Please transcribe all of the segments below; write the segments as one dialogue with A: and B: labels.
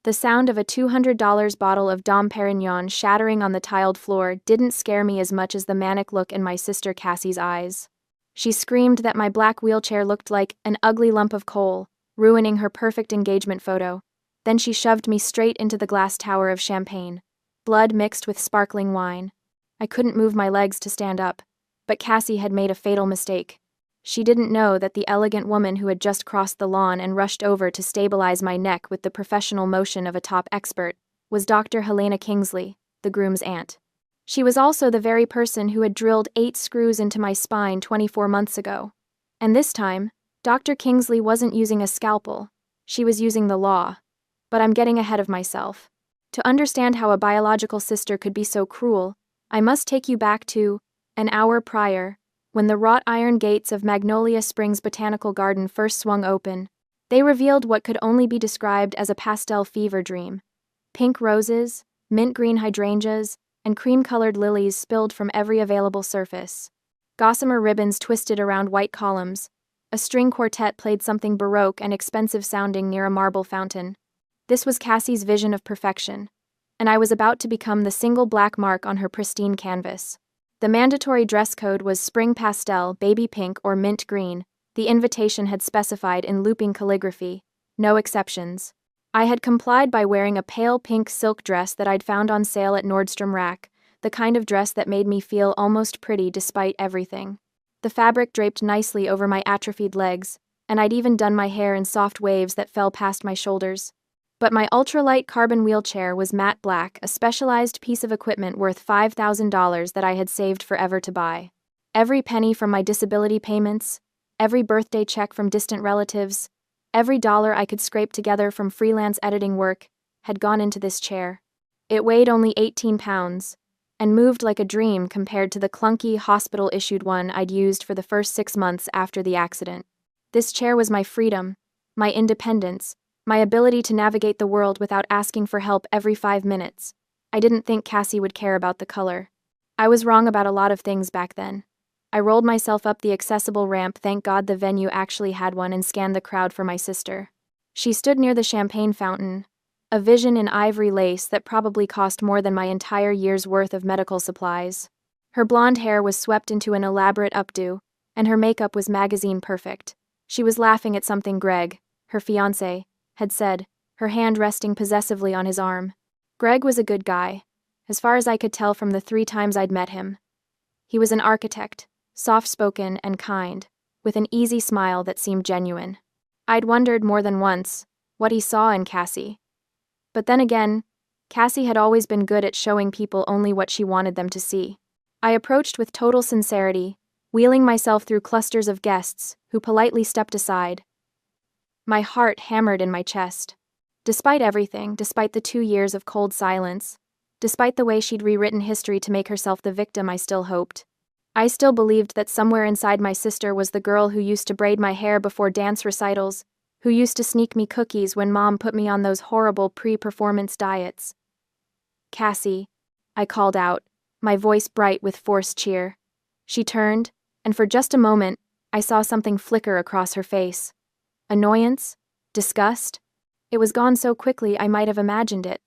A: The sound of a $200 bottle of Dom Perignon shattering on the tiled floor didn't scare me as much as the manic look in my sister Cassie's eyes. She screamed that my black wheelchair looked like an ugly lump of coal, ruining her perfect engagement photo. Then she shoved me straight into the glass tower of champagne, blood mixed with sparkling wine. I couldn't move my legs to stand up, but Cassie had made a fatal mistake. She didn't know that the elegant woman who had just crossed the lawn and rushed over to stabilize my neck with the professional motion of a top expert was Dr. Helena Kingsley, the groom's aunt. She was also the very person who had drilled 8 screws into my spine 24 months ago. And this time, Dr. Kingsley wasn't using a scalpel, she was using the law. But I'm getting ahead of myself. To understand how a biological sister could be so cruel, I must take you back to an hour prior, when the wrought iron gates of Magnolia Springs Botanical Garden first swung open. They revealed what could only be described as a pastel fever dream. Pink roses, mint green hydrangeas, and cream-colored lilies spilled from every available surface. Gossamer ribbons twisted around white columns. A string quartet played something baroque and expensive-sounding near a marble fountain. This was Cassie's vision of perfection, and I was about to become the single black mark on her pristine canvas. The mandatory dress code was spring pastel, baby pink, or mint green. The invitation had specified in looping calligraphy, no exceptions. I had complied by wearing a pale pink silk dress that I'd found on sale at Nordstrom Rack, the kind of dress that made me feel almost pretty despite everything. The fabric draped nicely over my atrophied legs, and I'd even done my hair in soft waves that fell past my shoulders. But my ultralight carbon wheelchair was matte black, a specialized piece of equipment worth $5,000 that I had saved forever to buy. Every penny from my disability payments, every birthday check from distant relatives, every dollar I could scrape together from freelance editing work had gone into this chair. It weighed only 18 pounds, and moved like a dream compared to the clunky, hospital-issued one I'd used for the first 6 months after the accident. This chair was my freedom, my independence, my ability to navigate the world without asking for help every 5 minutes. I didn't think Cassie would care about the color. I was wrong about a lot of things back then. I rolled myself up the accessible ramp, thank God the venue actually had one, and scanned the crowd for my sister. She stood near the champagne fountain, a vision in ivory lace that probably cost more than my entire year's worth of medical supplies. Her blonde hair was swept into an elaborate updo, and her makeup was magazine perfect. She was laughing at something Greg, her fiancé, had said, her hand resting possessively on his arm. Greg was a good guy, as far as I could tell from the 3 times I'd met him. He was an architect, soft-spoken and kind, with an easy smile that seemed genuine. I'd wondered more than once what he saw in Cassie. But then again, Cassie had always been good at showing people only what she wanted them to see. I approached with total sincerity, wheeling myself through clusters of guests who politely stepped aside. My heart hammered in my chest. Despite everything, despite the 2 years of cold silence, despite the way she'd rewritten history to make herself the victim I still hoped, I still believed that somewhere inside my sister was the girl who used to braid my hair before dance recitals, who used to sneak me cookies when Mom put me on those horrible pre-performance diets. Cassie, I called out, my voice bright with forced cheer. She turned, and for just a moment, I saw something flicker across her face. Annoyance? Disgust? It was gone so quickly I might have imagined it.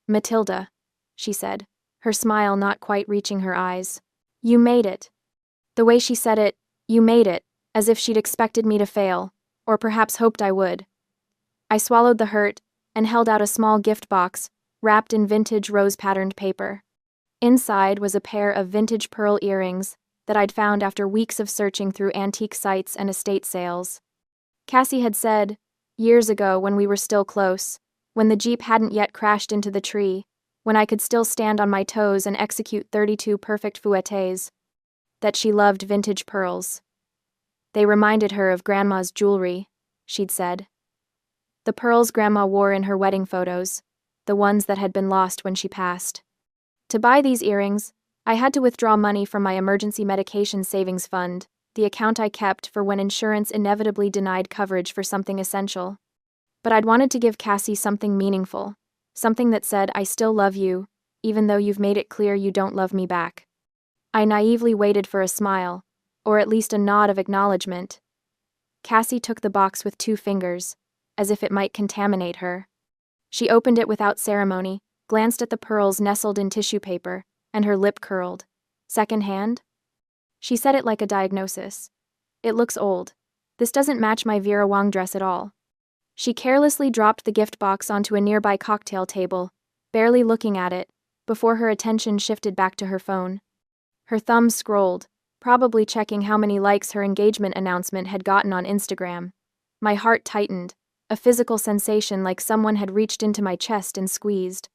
A: Matilda, she said, her smile not quite reaching her eyes. You made it. The way she said it, you made it, as if she'd expected me to fail, or perhaps hoped I would. I swallowed the hurt and held out a small gift box, wrapped in vintage rose-patterned paper. Inside was a pair of vintage pearl earrings that I'd found after weeks of searching through antique sites and estate sales. Cassie had said, years ago when we were still close, when the Jeep hadn't yet crashed into the tree, when I could still stand on my toes and execute 32 perfect fouettes, that she loved vintage pearls. They reminded her of Grandma's jewelry, she'd said. The pearls Grandma wore in her wedding photos, the ones that had been lost when she passed. To buy these earrings, I had to withdraw money from my emergency medication savings fund, the account I kept for when insurance inevitably denied coverage for something essential. But I'd wanted to give Cassie something meaningful, something that said, I still love you, even though you've made it clear you don't love me back. I naively waited for a smile, or at least a nod of acknowledgement. Cassie took the box with 2 fingers, as if it might contaminate her. She opened it without ceremony, glanced at the pearls nestled in tissue paper, and her lip curled. Second hand? She said it like a diagnosis. It looks old. This doesn't match my Vera Wang dress at all. She carelessly dropped the gift box onto a nearby cocktail table, barely looking at it, before her attention shifted back to her phone. Her thumb scrolled, probably checking how many likes her engagement announcement had gotten on Instagram. My heart tightened, a physical sensation like someone had reached into my chest and squeezed.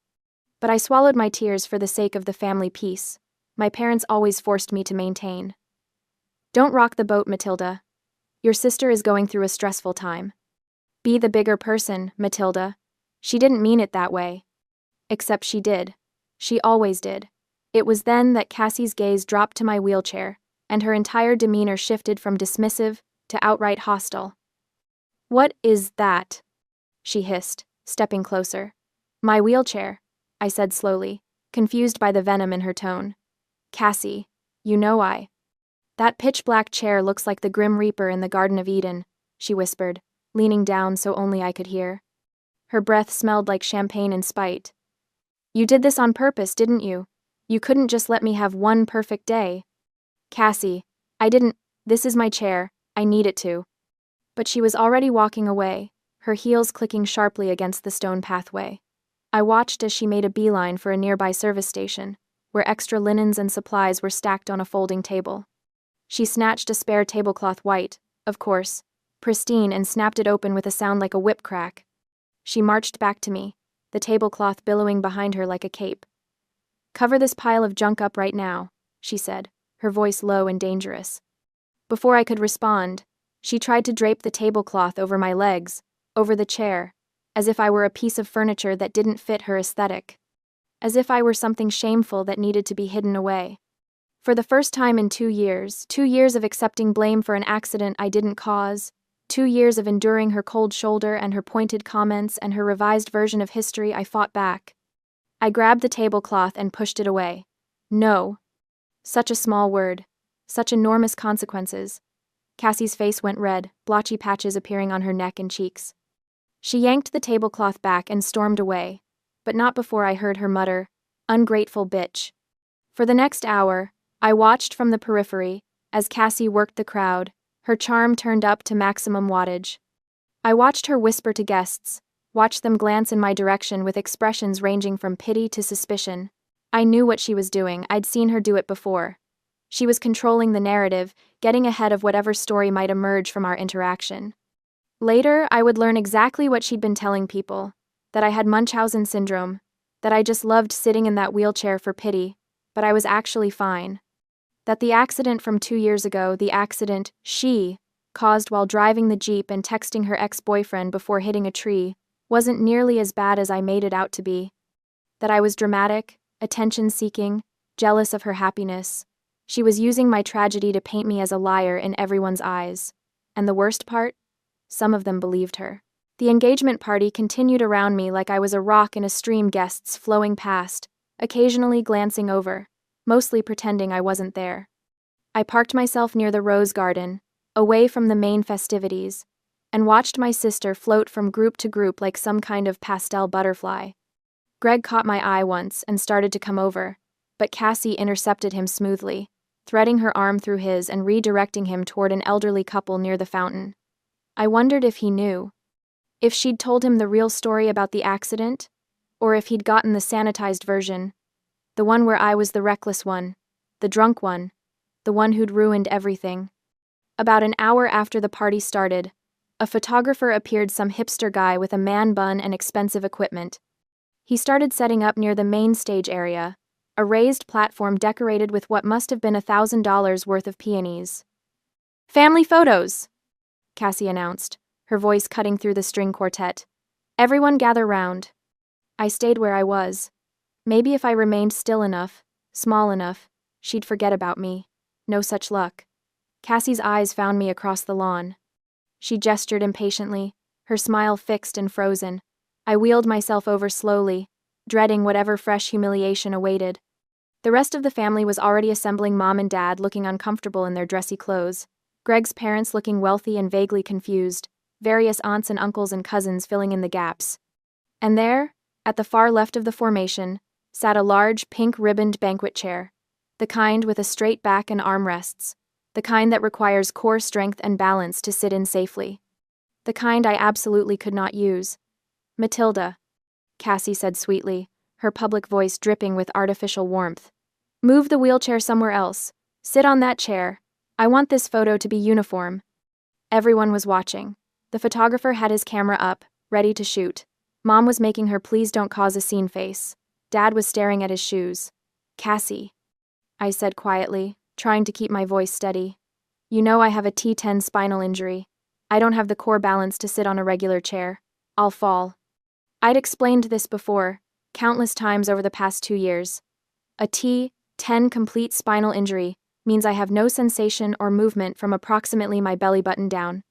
A: But I swallowed my tears for the sake of the family peace. My parents always forced me to maintain. Don't rock the boat, Matilda. Your sister is going through a stressful time. Be the bigger person, Matilda. She didn't mean it that way. Except she did. She always did. It was then that Cassie's gaze dropped to my wheelchair, and her entire demeanor shifted from dismissive to outright hostile. What is that? She hissed, stepping closer. My wheelchair, I said slowly, confused by the venom in her tone. Cassie, you know I. That pitch-black chair looks like the Grim Reaper in the Garden of Eden, she whispered, leaning down so only I could hear. Her breath smelled like champagne in spite. You did this on purpose, didn't you? You couldn't just let me have one perfect day. Cassie, I didn't. This is my chair. I need it to. But she was already walking away, her heels clicking sharply against the stone pathway. I watched as she made a beeline for a nearby service station, where extra linens and supplies were stacked on a folding table. She snatched a spare tablecloth white, of course, pristine, and snapped it open with a sound like a whip crack. She marched back to me, the tablecloth billowing behind her like a cape. Cover this pile of junk up right now, she said, her voice low and dangerous. Before I could respond, she tried to drape the tablecloth over my legs, over the chair, as if I were a piece of furniture that didn't fit her aesthetic. As if I were something shameful that needed to be hidden away. For the first time in 2 years, 2 years of accepting blame for an accident I didn't cause, 2 years of enduring her cold shoulder and her pointed comments and her revised version of history, I fought back. I grabbed the tablecloth and pushed it away. No. Such a small word. Such enormous consequences. Cassie's face went red, blotchy patches appearing on her neck and cheeks. She yanked the tablecloth back and stormed away, but not before I heard her mutter, "Ungrateful bitch." For the next hour, I watched from the periphery, as Cassie worked the crowd, her charm turned up to maximum wattage. I watched her whisper to guests, watched them glance in my direction with expressions ranging from pity to suspicion. I knew what she was doing, I'd seen her do it before. She was controlling the narrative, getting ahead of whatever story might emerge from our interaction. Later, I would learn exactly what she'd been telling people, that I had Munchausen syndrome, that I just loved sitting in that wheelchair for pity, but I was actually fine. That the accident from 2 years ago, the accident she caused while driving the Jeep and texting her ex-boyfriend before hitting a tree, wasn't nearly as bad as I made it out to be. That I was dramatic, attention-seeking, jealous of her happiness. She was using my tragedy to paint me as a liar in everyone's eyes. And the worst part? Some of them believed her. The engagement party continued around me like I was a rock in a stream, guests flowing past, occasionally glancing over, mostly pretending I wasn't there. I parked myself near the rose garden, away from the main festivities, and watched my sister float from group to group like some kind of pastel butterfly. Greg caught my eye once and started to come over, but Cassie intercepted him smoothly, threading her arm through his and redirecting him toward an elderly couple near the fountain. I wondered if he knew. If she'd told him the real story about the accident, or if he'd gotten the sanitized version, the one where I was the reckless one, the drunk one, the one who'd ruined everything. About an hour after the party started, a photographer appeared, some hipster guy with a man bun and expensive equipment. He started setting up near the main stage area, a raised platform decorated with what must have been $1,000 worth of peonies. "Family photos," Cassie announced, her voice cutting through the string quartet. "Everyone gather round." I stayed where I was. Maybe if I remained still enough, small enough, she'd forget about me. No such luck. Cassie's eyes found me across the lawn. She gestured impatiently, her smile fixed and frozen. I wheeled myself over slowly, dreading whatever fresh humiliation awaited. The rest of the family was already assembling, mom and dad looking uncomfortable in their dressy clothes, Greg's parents looking wealthy and vaguely confused, various aunts and uncles and cousins filling in the gaps. And there, at the far left of the formation, sat a large, pink-ribboned banquet chair, the kind with a straight back and armrests, the kind that requires core strength and balance to sit in safely. The kind I absolutely could not use. "Matilda," Cassie said sweetly, her public voice dripping with artificial warmth. "Move the wheelchair somewhere else. Sit on that chair. I want this photo to be uniform." Everyone was watching. The photographer had his camera up, ready to shoot. Mom was making her "please don't cause a scene" face. Dad was staring at his shoes. "Cassie," I said quietly, trying to keep my voice steady. "You know I have a T10 spinal injury. I don't have the core balance to sit on a regular chair. I'll fall." I'd explained this before, countless times over the past 2 years. A T10 complete spinal injury means I have no sensation or movement from approximately my belly button down.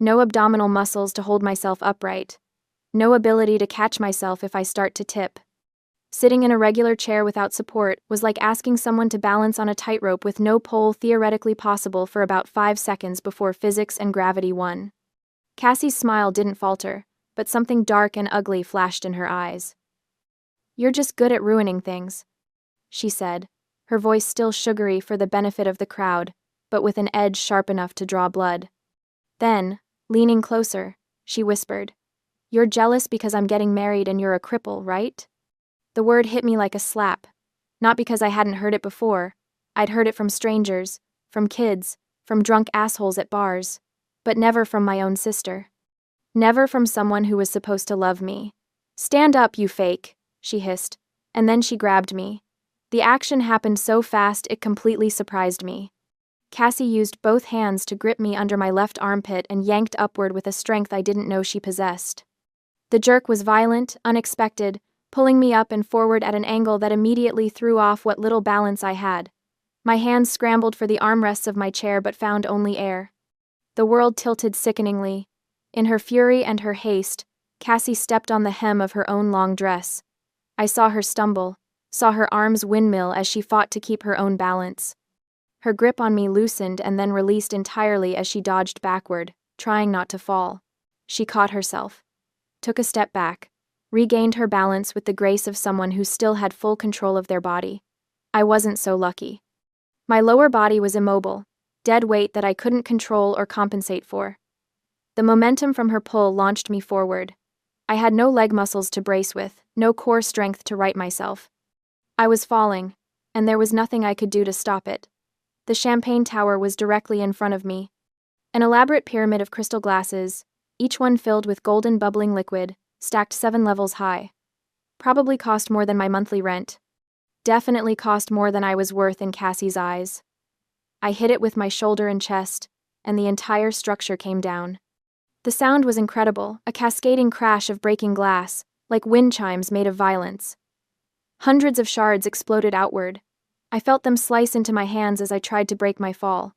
A: No abdominal muscles to hold myself upright. No ability to catch myself if I start to tip. Sitting in a regular chair without support was like asking someone to balance on a tightrope with no pole theoretically possible for about 5 seconds before physics and gravity won. Cassie's smile didn't falter, but something dark and ugly flashed in her eyes. "You're just good at ruining things," she said, her voice still sugary for the benefit of the crowd, but with an edge sharp enough to draw blood. Then, leaning closer, she whispered, "You're jealous because I'm getting married and you're a cripple, right?" The word hit me like a slap. Not because I hadn't heard it before. I'd heard it from strangers, from kids, from drunk assholes at bars, but never from my own sister. Never from someone who was supposed to love me. "Stand up, you fake," she hissed, and then she grabbed me. The action happened so fast it completely surprised me. Cassie used both hands to grip me under my left armpit and yanked upward with a strength I didn't know she possessed. The jerk was violent, unexpected, pulling me up and forward at an angle that immediately threw off what little balance I had. My hands scrambled for the armrests of my chair but found only air. The world tilted sickeningly. In her fury and her haste, Cassie stepped on the hem of her own long dress. I saw her stumble, saw her arms windmill as she fought to keep her own balance. Her grip on me loosened and then released entirely as she dodged backward, trying not to fall. She caught herself, took a step back, regained her balance with the grace of someone who still had full control of their body. I wasn't so lucky. My lower body was immobile, dead weight that I couldn't control or compensate for. The momentum from her pull launched me forward. I had no leg muscles to brace with, no core strength to right myself. I was falling, and there was nothing I could do to stop it. The champagne tower was directly in front of me. An elaborate pyramid of crystal glasses, each one filled with golden bubbling liquid, stacked 7 levels high. Probably cost more than my monthly rent. Definitely cost more than I was worth in Cassie's eyes. I hit it with my shoulder and chest, and the entire structure came down. The sound was incredible, a cascading crash of breaking glass, like wind chimes made of violence. Hundreds of shards exploded outward. I felt them slice into my hands as I tried to break my fall.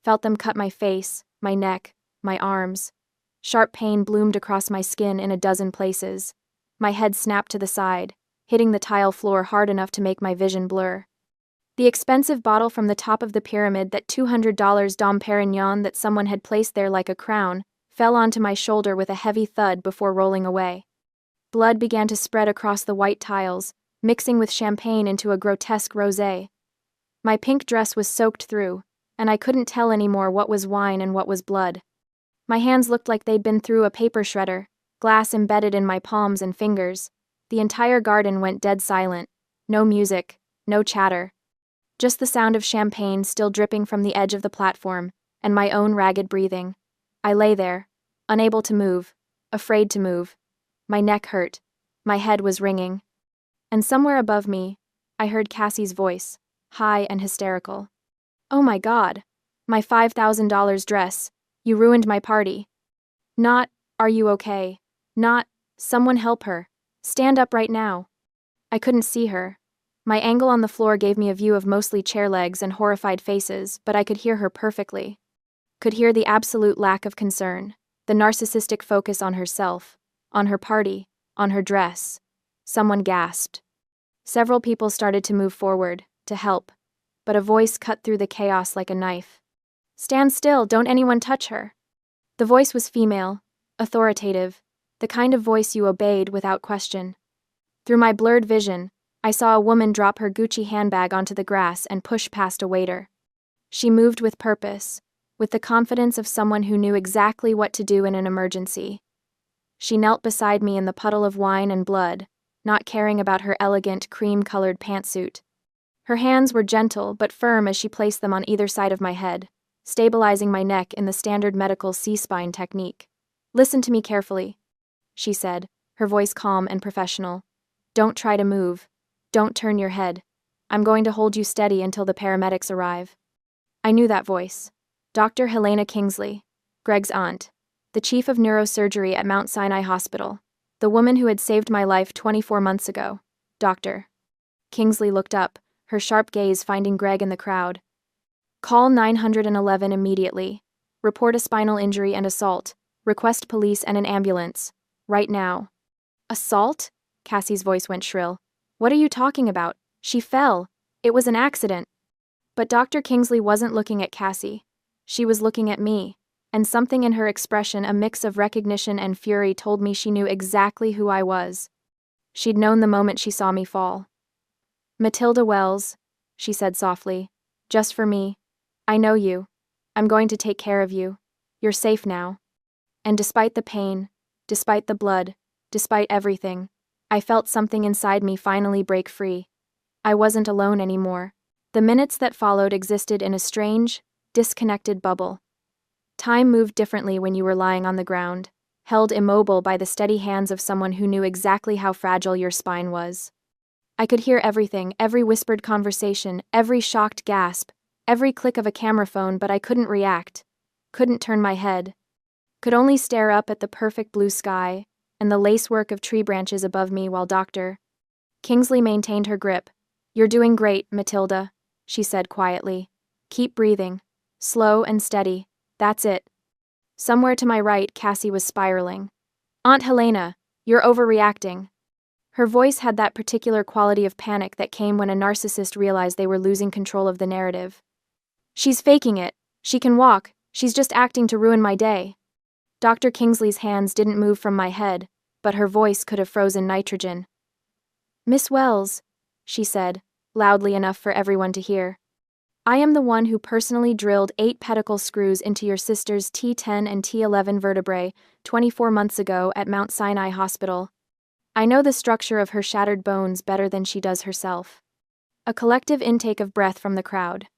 A: Felt them cut my face, my neck, my arms. Sharp pain bloomed across my skin in a dozen places. My head snapped to the side, hitting the tile floor hard enough to make my vision blur. The expensive bottle from the top of the pyramid, that $200 Dom Perignon that someone had placed there like a crown, fell onto my shoulder with a heavy thud before rolling away. Blood began to spread across the white tiles, mixing with champagne into a grotesque rosé. My pink dress was soaked through, and I couldn't tell anymore what was wine and what was blood. My hands looked like they'd been through a paper shredder, glass embedded in my palms and fingers. The entire garden went dead silent. No music, no chatter. Just the sound of champagne still dripping from the edge of the platform, and my own ragged breathing. I lay there, unable to move, afraid to move. My neck hurt. My head was ringing. And somewhere above me, I heard Cassie's voice, high and hysterical. "Oh my God! My $5,000 dress. You ruined my party." Not, "Are you okay?" Not, "Someone help her. Stand up right now." I couldn't see her. My angle on the floor gave me a view of mostly chair legs and horrified faces, but I could hear her perfectly. Could hear the absolute lack of concern, the narcissistic focus on herself, on her party, on her dress. Someone gasped. Several people started to move forward, to help, but a voice cut through the chaos like a knife. "Stand still, don't anyone touch her." The voice was female, authoritative, The kind of voice you obeyed without question. Through my blurred vision, I saw a woman drop her Gucci handbag onto the grass and push past a waiter. She moved with purpose, with the confidence of someone who knew exactly what to do in an emergency. She knelt beside me in the puddle of wine and blood, not caring about her elegant cream-colored pantsuit. Her hands were gentle but firm as she placed them on either side of my head, stabilizing my neck in the standard medical C-spine technique. "Listen to me carefully," she said, her voice calm and professional. "Don't try to move. Don't turn your head. I'm going to hold you steady until the paramedics arrive." I knew that voice. Dr. Helena Kingsley, Greg's aunt, the chief of neurosurgery at Mount Sinai Hospital, the woman who had saved my life 24 months ago. Dr. Kingsley looked up, her sharp gaze finding Greg in the crowd. "Call 911 immediately. Report a spinal injury and assault. Request police and an ambulance. Right now." "Assault?" Cassie's voice went shrill. "What are you talking about? She fell. It was an accident." But Dr. Kingsley wasn't looking at Cassie. She was looking at me, and something in her expression, a mix of recognition and fury, told me she knew exactly who I was. She'd known the moment she saw me fall. "Matilda Wells," she said softly, "just for me. I know you. I'm going to take care of you. You're safe now." And despite the pain, despite the blood, despite everything, I felt something inside me finally break free. I wasn't alone anymore. The minutes that followed existed in a strange, disconnected bubble. Time moved differently when you were lying on the ground, held immobile by the steady hands of someone who knew exactly how fragile your spine was. I could hear everything, every whispered conversation, every shocked gasp, every click of a camera phone, but I couldn't react, couldn't turn my head, could only stare up at the perfect blue sky and the lacework of tree branches above me while Dr. Kingsley maintained her grip. "You're doing great, Matilda," she said quietly. "Keep breathing. Slow and steady. That's it." Somewhere to my right, Cassie was spiraling. "Aunt Helena, you're overreacting." Her voice had that particular quality of panic that came when a narcissist realized they were losing control of the narrative. "She's faking it. She can walk. She's just acting to ruin my day." Dr. Kingsley's hands didn't move from my head, but her voice could have frozen nitrogen. "Miss Wells," she said, loudly enough for everyone to hear. "I am the one who personally drilled 8 pedicle screws into your sister's T10 and T11 vertebrae 24 months ago at Mount Sinai Hospital. I know the structure of her shattered bones better than she does herself." A collective intake of breath from the crowd.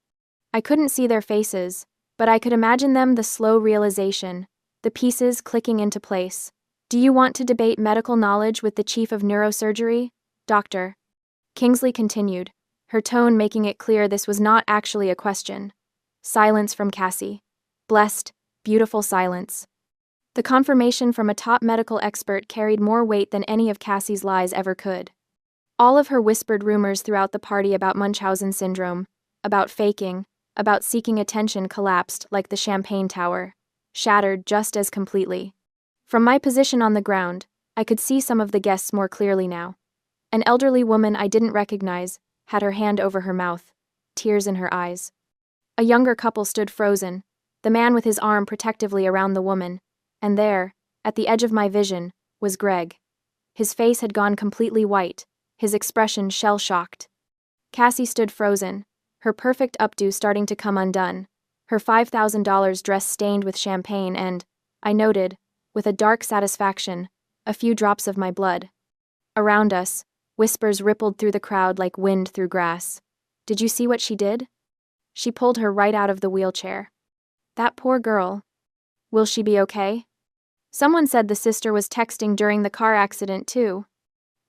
A: I couldn't see their faces, but I could imagine them, the slow realization, the pieces clicking into place. "Do you want to debate medical knowledge with the chief of neurosurgery, Dr. Kingsley continued, her tone making it clear this was not actually a question. Silence from Cassie. Blessed, beautiful silence. The confirmation from a top medical expert carried more weight than any of Cassie's lies ever could. All of her whispered rumors throughout the party about Munchausen syndrome, about faking, about seeking attention collapsed like the champagne tower, shattered just as completely. From my position on the ground, I could see some of the guests more clearly now. An elderly woman I didn't recognize had her hand over her mouth, tears in her eyes. A younger couple stood frozen, the man with his arm protectively around the woman, and there, at the edge of my vision, was Greg. His face had gone completely white, his expression shell-shocked. Cassie stood frozen, her perfect updo starting to come undone, her $5,000 dress stained with champagne and, I noted, with a dark satisfaction, a few drops of my blood. Around us, whispers rippled through the crowd like wind through grass. "Did you see what she did? She pulled her right out of the wheelchair. That poor girl. Will she be okay? Someone said the sister was texting during the car accident too.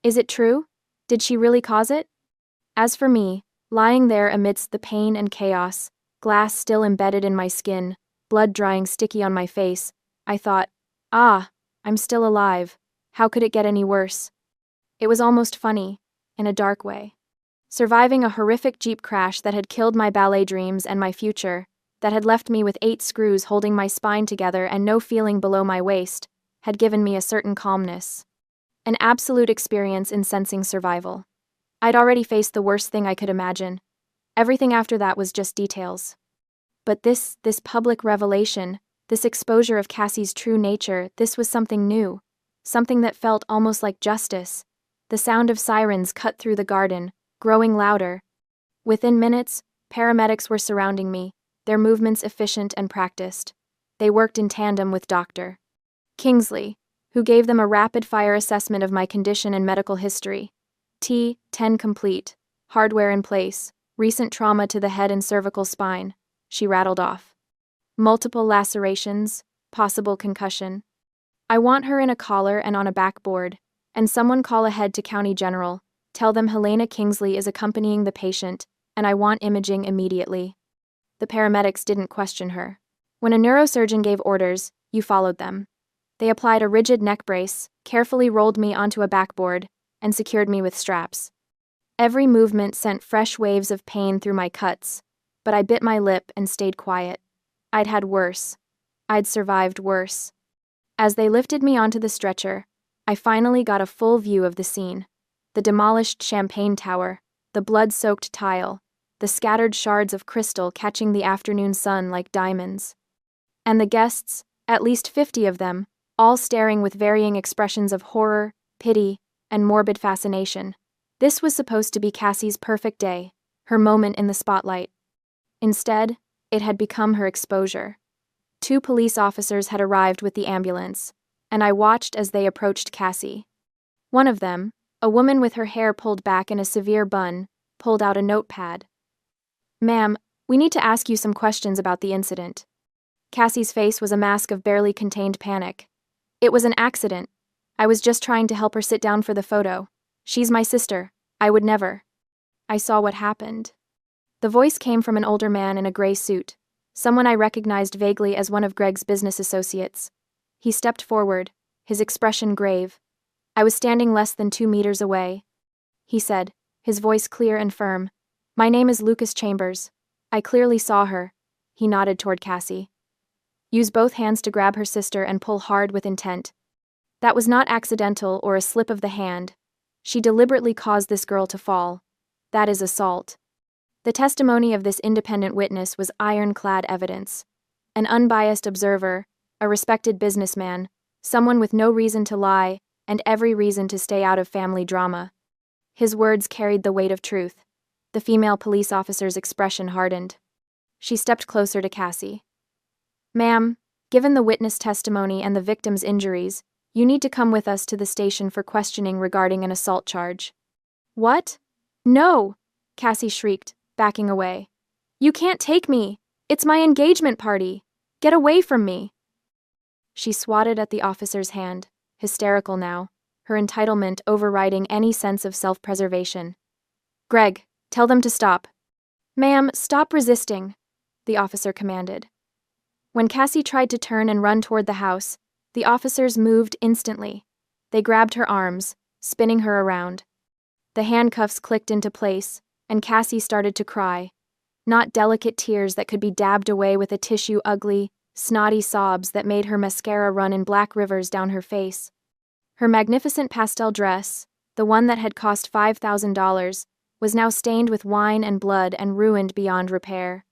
A: Is it true? Did she really cause it?" As for me, lying there amidst the pain and chaos, glass still embedded in my skin, blood drying sticky on my face, I thought, I'm still alive. How could it get any worse? It was almost funny, in a dark way. Surviving a horrific Jeep crash that had killed my ballet dreams and my future, that had left me with 8 screws holding my spine together and no feeling below my waist, had given me a certain calmness. An absolute experience in sensing survival. I'd already faced the worst thing I could imagine. Everything after that was just details. But this public revelation, this exposure of Cassie's true nature, this was something new. something that felt almost like justice. The sound of sirens cut through the garden, growing louder. Within minutes, paramedics were surrounding me, their movements efficient and practiced. They worked in tandem with Dr. Kingsley, who gave them a rapid-fire assessment of my condition and medical history. T10 complete. Hardware in place. Recent trauma to the head and cervical spine. She rattled off. Multiple lacerations. Possible concussion. I want her in a collar and on a backboard. And someone call ahead to County General. Tell them Helena Kingsley is accompanying the patient, and I want imaging immediately. The paramedics didn't question her. When a neurosurgeon gave orders, you followed them. They applied a rigid neck brace, carefully rolled me onto a backboard, and secured me with straps. Every movement sent fresh waves of pain through my cuts, but I bit my lip and stayed quiet. I'd had worse. I'd survived worse. As they lifted me onto the stretcher, I finally got a full view of the scene. The demolished champagne tower, the blood-soaked tile, the scattered shards of crystal catching the afternoon sun like diamonds. And the guests, at least 50 of them, all staring with varying expressions of horror, pity, and morbid fascination. This was supposed to be Cassie's perfect day, her moment in the spotlight. Instead, it had become her exposure. 2 police officers had arrived with the ambulance, and I watched as they approached Cassie. One of them, a woman with her hair pulled back in a severe bun, pulled out a notepad. "Ma'am, we need to ask you some questions about the incident." Cassie's face was a mask of barely contained panic. "It was an accident. I was just trying to help her sit down for the photo. She's my sister. I would never." I saw what happened. The voice came from an older man in a gray suit, someone I recognized vaguely as one of Greg's business associates. He stepped forward, his expression grave. I was standing less than 2 meters away. He said, his voice clear and firm, "My name is Lucas Chambers. I clearly saw her." He nodded toward Cassie. "Use both hands to grab her sister and pull hard with intent. That was not accidental or a slip of the hand. She deliberately caused this girl to fall. That is assault." The testimony of this independent witness was ironclad evidence. An unbiased observer, a respected businessman, someone with no reason to lie and every reason to stay out of family drama. His words carried the weight of truth. The female police officer's expression hardened. She stepped closer to Cassie. "Ma'am, given the witness testimony and the victim's injuries, you need to come with us to the station for questioning regarding an assault charge." "What? No!" Cassie shrieked, backing away. "You can't take me! It's my engagement party! Get away from me!" She swatted at the officer's hand, hysterical now, her entitlement overriding any sense of self-preservation. "Greg, tell them to stop." "Ma'am, stop resisting," the officer commanded. When Cassie tried to turn and run toward the house, the officers moved instantly. They grabbed her arms, spinning her around. The handcuffs clicked into place, and Cassie started to cry. Not delicate tears that could be dabbed away with a tissue, ugly, snotty sobs that made her mascara run in black rivers down her face. Her magnificent pastel dress, the one that had cost $5,000, was now stained with wine and blood and ruined beyond repair.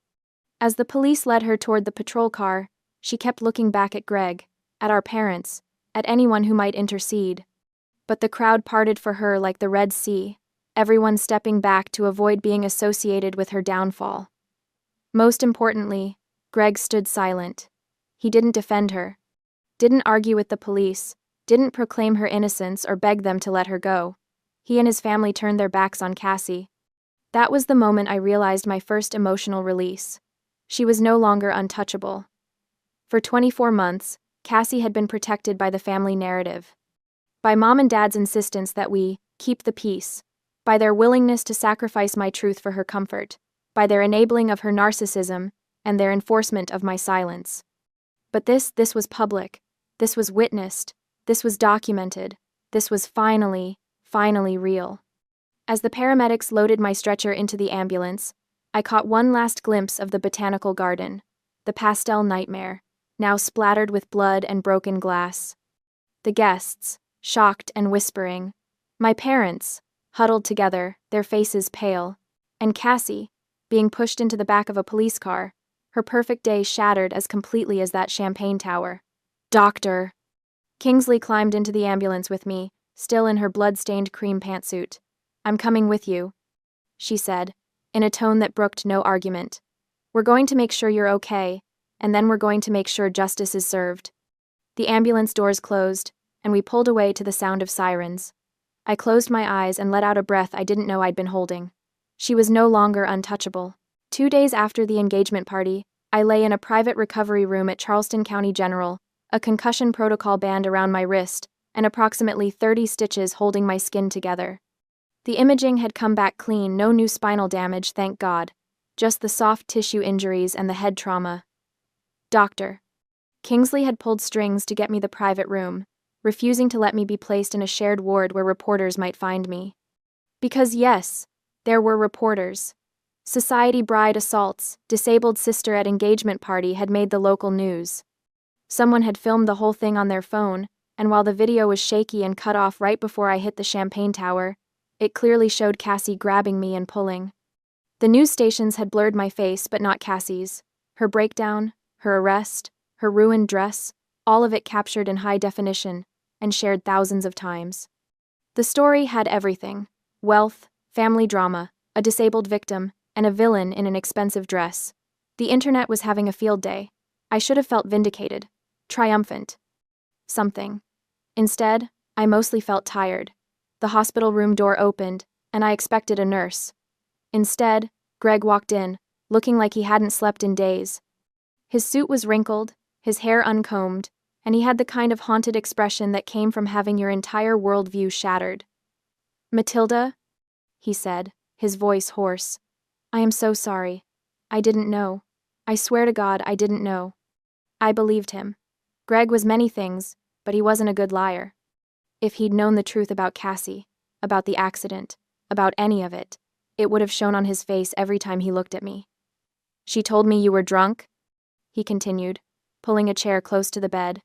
A: As the police led her toward the patrol car, she kept looking back at Greg, at our parents, at anyone who might intercede. But the crowd parted for her like the Red Sea, everyone stepping back to avoid being associated with her downfall. Most importantly, Greg stood silent. He didn't defend her, didn't argue with the police, didn't proclaim her innocence or beg them to let her go. He and his family turned their backs on Cassie. That was the moment I realized my first emotional release. She was no longer untouchable. For 24 months, Cassie had been protected by the family narrative. By Mom and Dad's insistence that we keep the peace. By their willingness to sacrifice my truth for her comfort. By their enabling of her narcissism and their enforcement of my silence. But this was public. This was witnessed. This was documented. This was finally real. As the paramedics loaded my stretcher into the ambulance, I caught one last glimpse of the botanical garden, the pastel nightmare, now splattered with blood and broken glass. The guests, shocked and whispering. My parents, huddled together, their faces pale. And Cassie, being pushed into the back of a police car, her perfect day shattered as completely as that champagne tower. "Doctor!" Kingsley climbed into the ambulance with me, still in her blood-stained cream pantsuit. "I'm coming with you," she said, in a tone that brooked no argument. "We're going to make sure you're okay, and then we're going to make sure justice is served." The ambulance doors closed, and we pulled away to the sound of sirens. I closed my eyes and let out a breath I didn't know I'd been holding. She was no longer untouchable. 2 days after the engagement party, I lay in a private recovery room at Charleston County General, a concussion protocol band around my wrist, and approximately 30 stitches holding my skin together. The imaging had come back clean, no new spinal damage, thank God. Just the soft tissue injuries and the head trauma. Doctor. Kingsley had pulled strings to get me the private room, refusing to let me be placed in a shared ward where reporters might find me. Because yes, there were reporters. Society bride assaults, disabled sister at engagement party had made the local news. Someone had filmed the whole thing on their phone, and while the video was shaky and cut off right before I hit the champagne tower, it clearly showed Cassie grabbing me and pulling. The news stations had blurred my face, but not Cassie's. Her breakdown, her arrest, her ruined dress, all of it captured in high definition and shared thousands of times. The story had everything: wealth, family drama, a disabled victim, and a villain in an expensive dress. The internet was having a field day. I should have felt vindicated, triumphant. Something. Instead, I mostly felt tired. The hospital room door opened, and I expected a nurse. Instead, Greg walked in, looking like he hadn't slept in days. His suit was wrinkled, his hair uncombed, and he had the kind of haunted expression that came from having your entire worldview shattered. "Matilda," he said, his voice hoarse. "I am so sorry. I didn't know. I swear to God I didn't know." I believed him. Greg was many things, but he wasn't a good liar. If he'd known the truth about Cassie, about the accident, about any of it, it would have shown on his face every time he looked at me. "She told me you were drunk," he continued, pulling a chair close to the bed.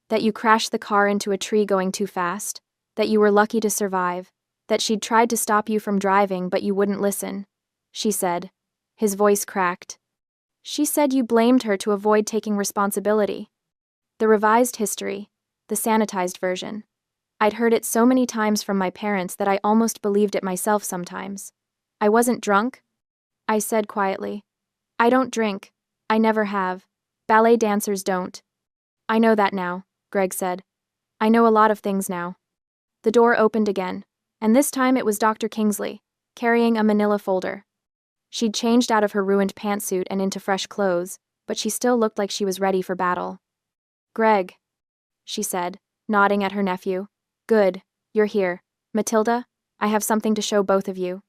A: "That you crashed the car into a tree going too fast, that you were lucky to survive, that she'd tried to stop you from driving but you wouldn't listen," she said. His voice cracked. "She said you blamed her to avoid taking responsibility." The revised history, the sanitized version. I'd heard it so many times from my parents that I almost believed it myself sometimes. "I wasn't drunk," I said quietly. "I don't drink. I never have. Ballet dancers don't." "I know that now," Greg said. "I know a lot of things now." The door opened again, and this time it was Dr. Kingsley, carrying a manila folder. She'd changed out of her ruined pantsuit and into fresh clothes, but she still looked like she was ready for battle. "Greg," she said, nodding at her nephew. "Good, you're here. Matilda, I have something to show both of you."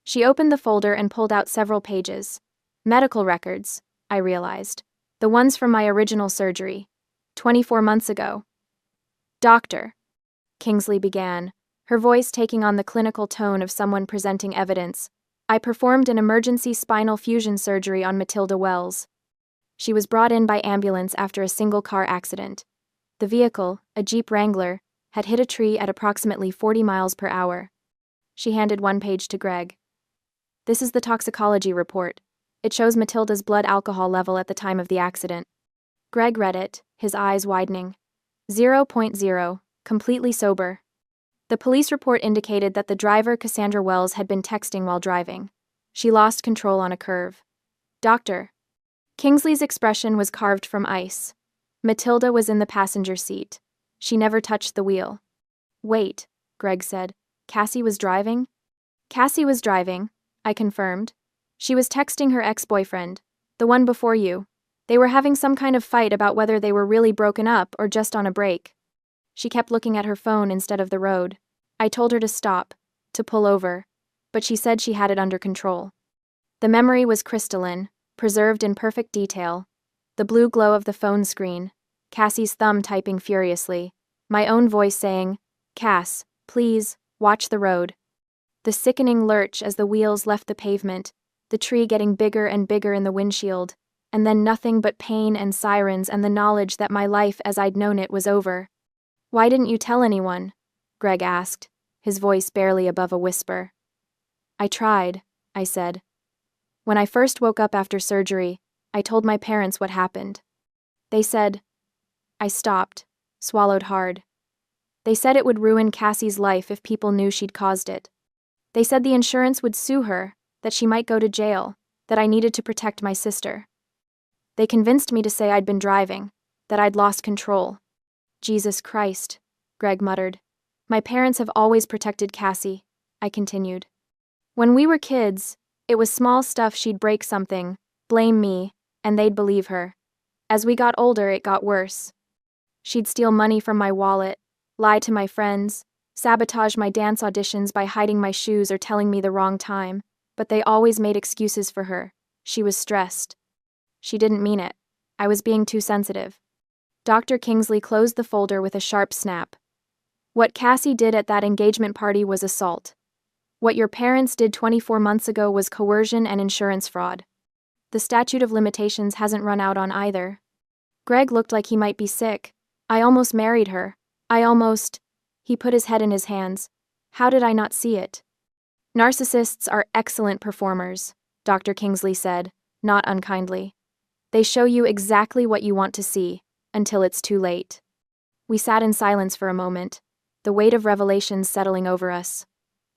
A: She opened the folder and pulled out several pages. Medical records, I realized. The ones from my original surgery. 24 months ago. "Doctor," Kingsley began, her voice taking on the clinical tone of someone presenting evidence, "I performed an emergency spinal fusion surgery on Matilda Wells. She was brought in by ambulance after a single-car accident. The vehicle, a Jeep Wrangler, had hit a tree at approximately 40 miles per hour. She handed one page to Greg. "This is the toxicology report. It shows Matilda's blood alcohol level at the time of the accident." Greg read it, his eyes widening. 0.0, completely sober. The police report indicated that the driver, Cassandra Wells, had been texting while driving. She lost control on a curve. "Doctor." Kingsley's expression was carved from ice. Matilda was in the passenger seat. She never touched the wheel. "Wait," Greg said. "Cassie was driving?" "Cassie was driving," I confirmed. "She was texting her ex-boyfriend, the one before you. They were having some kind of fight about whether they were really broken up or just on a break. She kept looking at her phone instead of the road. I told her to stop, to pull over, but she said she had it under control." The memory was crystalline, preserved in perfect detail. The blue glow of the phone screen, Cassie's thumb typing furiously, my own voice saying, "Cass, please, watch the road." The sickening lurch as the wheels left the pavement, the tree getting bigger and bigger in the windshield, and then nothing but pain and sirens and the knowledge that my life as I'd known it was over. "Why didn't you tell anyone?" Greg asked, his voice barely above a whisper. "I tried," I said. "When I first woke up after surgery, I told my parents what happened. They said..." I stopped. swallowed hard. They said it would ruin Cassie's life if people knew she'd caused it. They said the insurance would sue her, that she might go to jail, that I needed to protect my sister. They convinced me to say I'd been driving, that I'd lost control. Jesus Christ, Greg muttered. My parents have always protected Cassie, I continued. When we were kids, it was small stuff. She'd break something, blame me, and they'd believe her. As we got older, it got worse. She'd steal money from my wallet, lie to my friends, sabotage my dance auditions by hiding my shoes or telling me the wrong time, but they always made excuses for her. She was stressed. She didn't mean it. I was being too sensitive. Dr. Kingsley closed the folder with a sharp snap. What Cassie did at that engagement party was assault. What your parents did 24 months ago was coercion and insurance fraud. The statute of limitations hasn't run out on either. Greg looked like he might be sick. I almost married her. He put his head in his hands. How did I not see it? Narcissists are excellent performers, Dr. Kingsley said, not unkindly. They show you exactly what you want to see, until it's too late. We sat in silence for a moment, the weight of revelations settling over us.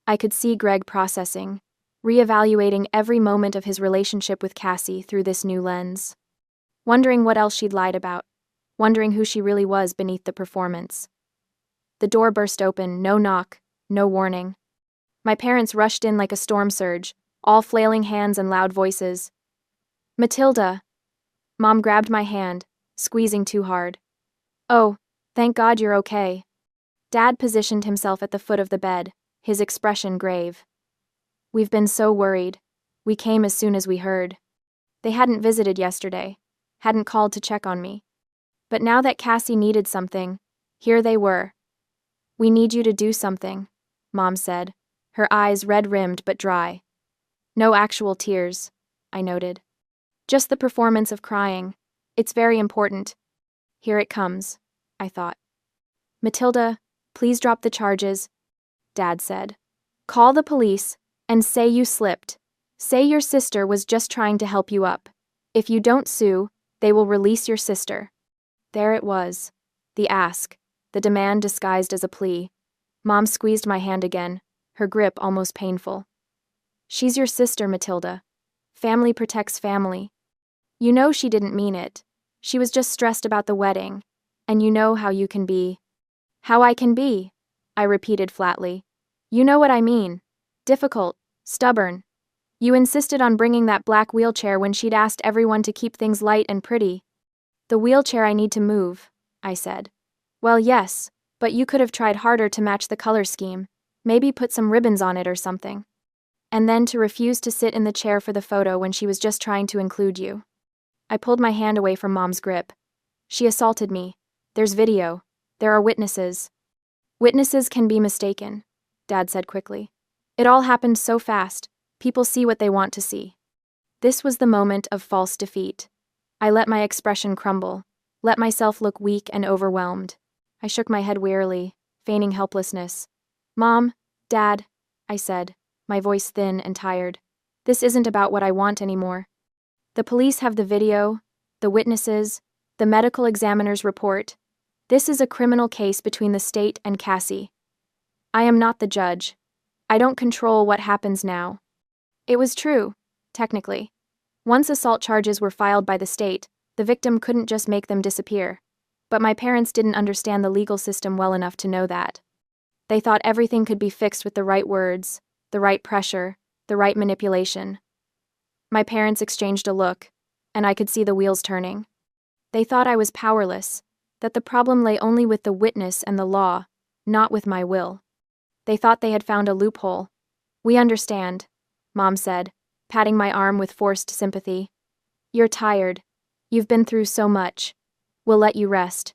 A: I could see Greg processing, reevaluating every moment of his relationship with Cassie through this new lens. Wondering what else she'd lied about, wondering who she really was beneath the performance. The door burst open, no knock, no warning. My parents rushed in like a storm surge, all flailing hands and loud voices. Matilda! Mom grabbed my hand, squeezing too hard. Oh, thank God you're okay. Dad positioned himself at the foot of the bed, his expression grave. We've been so worried. We came as soon as we heard. They hadn't visited yesterday, hadn't called to check on me. But now that Cassie needed something, here they were. We need you to do something, Mom said, her eyes red-rimmed but dry. No actual tears, I noted. Just the performance of crying. It's very important. Here it comes, I thought. Matilda, please drop the charges, Dad said. Call the police and say you slipped. Say your sister was just trying to help you up. If you don't sue, they will release your sister. There it was. The ask. The demand disguised as a plea. Mom squeezed my hand again, her grip almost painful. She's your sister, Matilda. Family protects family. You know she didn't mean it. She was just stressed about the wedding. And you know how you can be. How I can be, I repeated flatly. You know what I mean. Difficult, stubborn. You insisted on bringing that black wheelchair when she'd asked everyone to keep things light and pretty. The wheelchair I need to move, I said. Well, yes, but you could have tried harder to match the color scheme, maybe put some ribbons on it or something. And then to refuse to sit in the chair for the photo when she was just trying to include you. I pulled my hand away from Mom's grip. She assaulted me. There's video. There are witnesses. Witnesses can be mistaken, Dad said quickly. It all happened so fast. People see what they want to see. This was the moment of false defeat. I let my expression crumble, let myself look weak and overwhelmed. I shook my head wearily, feigning helplessness. Mom, Dad, I said, my voice thin and tired. This isn't about what I want anymore. The police have the video, the witnesses, the medical examiner's report. This is a criminal case between the state and Cassie. I am not the judge. I don't control what happens now. It was true, technically. Once assault charges were filed by the state, the victim couldn't just make them disappear. But my parents didn't understand the legal system well enough to know that. They thought everything could be fixed with the right words, the right pressure, the right manipulation. My parents exchanged a look, and I could see the wheels turning. They thought I was powerless, that the problem lay only with the witness and the law, not with my will. They thought they had found a loophole. We understand, Mom said, patting my arm with forced sympathy. You're tired. You've been through so much. We'll let you rest.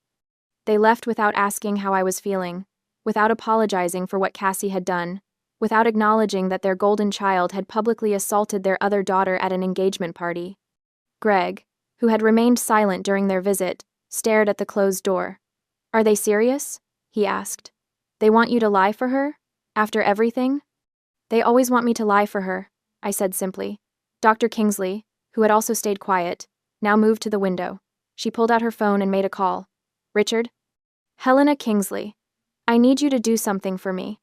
A: They left without asking how I was feeling, without apologizing for what Cassie had done, without acknowledging that their golden child had publicly assaulted their other daughter at an engagement party. Greg, who had remained silent during their visit, stared at the closed door. Are they serious? He asked. They want you to lie for her? After everything? They always want me to lie for her, I said simply. Dr. Kingsley, who had also stayed quiet, now moved to the window. She pulled out her phone and made a call. Richard? Helena Kingsley, I need you to do something for me.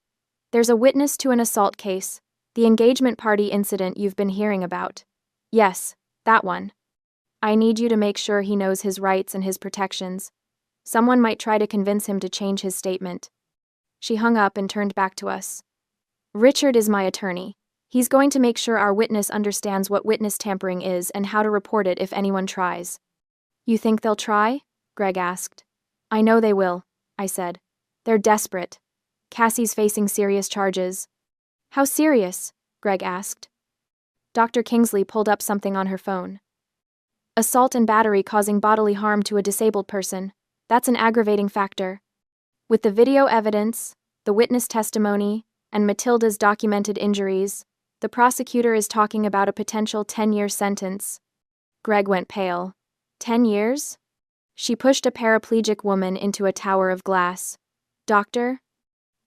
A: There's a witness to an assault case, the engagement party incident you've been hearing about. Yes, that one. I need you to make sure he knows his rights and his protections. Someone might try to convince him to change his statement. She hung up and turned back to us. Richard is my attorney. He's going to make sure our witness understands what witness tampering is and how to report it if anyone tries. You think they'll try? Greg asked. I know they will, I said. They're desperate. Cassie's facing serious charges. How serious? Greg asked. Dr. Kingsley pulled up something on her phone. Assault and battery causing bodily harm to a disabled person. That's an aggravating factor. With the video evidence, the witness testimony, and Matilda's documented injuries, the prosecutor is talking about a potential 10-year sentence. Greg went pale. 10 years? She pushed a paraplegic woman into a tower of glass. Doctor?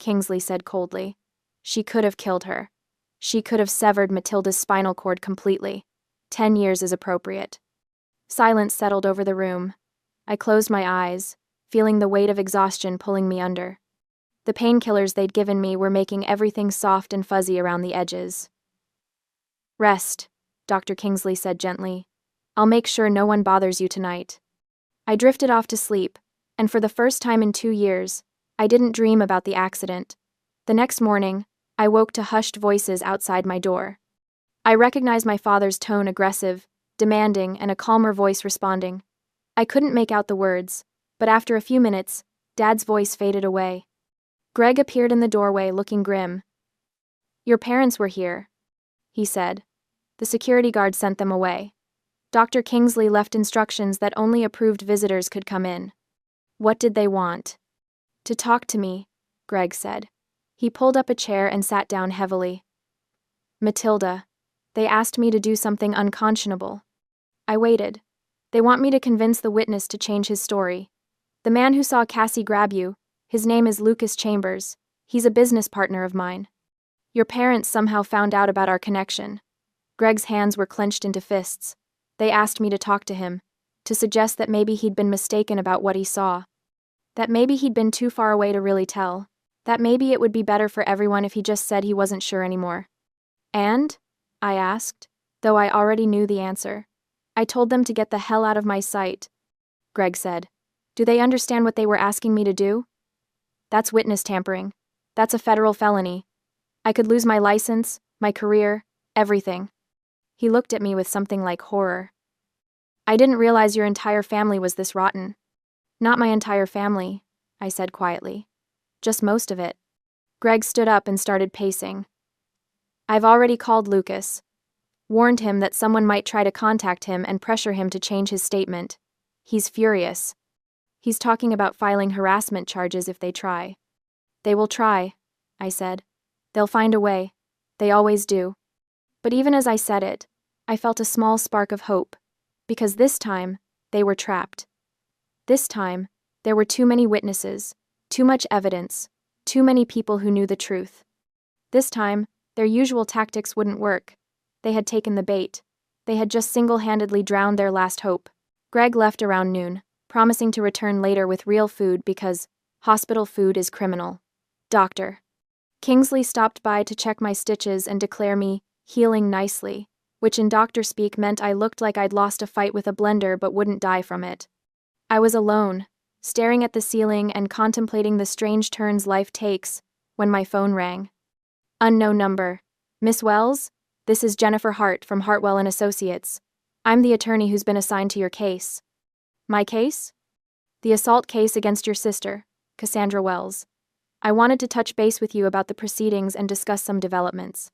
A: Kingsley said coldly. She could have killed her. She could have severed Matilda's spinal cord completely. 10 years is appropriate. Silence settled over the room. I closed my eyes, feeling the weight of exhaustion pulling me under. The painkillers they'd given me were making everything soft and fuzzy around the edges. Rest, Dr. Kingsley said gently. I'll make sure no one bothers you tonight. I drifted off to sleep, and for the first time in 2 years, I didn't dream about the accident. The next morning, I woke to hushed voices outside my door. I recognized my father's tone, aggressive, demanding, and a calmer voice responding. I couldn't make out the words, but after a few minutes, Dad's voice faded away. Greg appeared in the doorway looking grim. Your parents were here, he said. The security guard sent them away. Dr. Kingsley left instructions that only approved visitors could come in. What did they want? To talk to me, Greg said. He pulled up a chair and sat down heavily. Matilda, they asked me to do something unconscionable. I waited. They want me to convince the witness to change his story. The man who saw Cassie grab you, his name is Lucas Chambers. He's a business partner of mine. Your parents somehow found out about our connection. Greg's hands were clenched into fists. They asked me to talk to him, to suggest that maybe he'd been mistaken about what he saw. That maybe he'd been too far away to really tell. That maybe it would be better for everyone if he just said he wasn't sure anymore. And? I asked, though I already knew the answer. I told them to get the hell out of my sight. Greg said. Do they understand what they were asking me to do? That's witness tampering. That's a federal felony. I could lose my license, my career, everything. He looked at me with something like horror. I didn't realize your entire family was this rotten. Not my entire family, I said quietly. Just most of it. Greg stood up and started pacing. I've already called Lucas. Warned him that someone might try to contact him and pressure him to change his statement. He's furious. He's talking about filing harassment charges if they try. They will try, I said. They'll find a way. They always do. But even as I said it, I felt a small spark of hope, because this time, they were trapped. This time, there were too many witnesses, too much evidence, too many people who knew the truth. This time, their usual tactics wouldn't work. They had taken the bait. They had just single-handedly drowned their last hope. Greg left around noon, promising to return later with real food because hospital food is criminal. Doctor. Kingsley stopped by to check my stitches and declare me healing nicely, which in doctor speak meant I looked like I'd lost a fight with a blender but wouldn't die from it. I was alone, staring at the ceiling and contemplating the strange turns life takes, when my phone rang. Unknown number. Miss Wells? This is Jennifer Hart from Hartwell and Associates. I'm the attorney who's been assigned to your case. My case? The assault case against your sister, Cassandra Wells. I wanted to touch base with you about the proceedings and discuss some developments.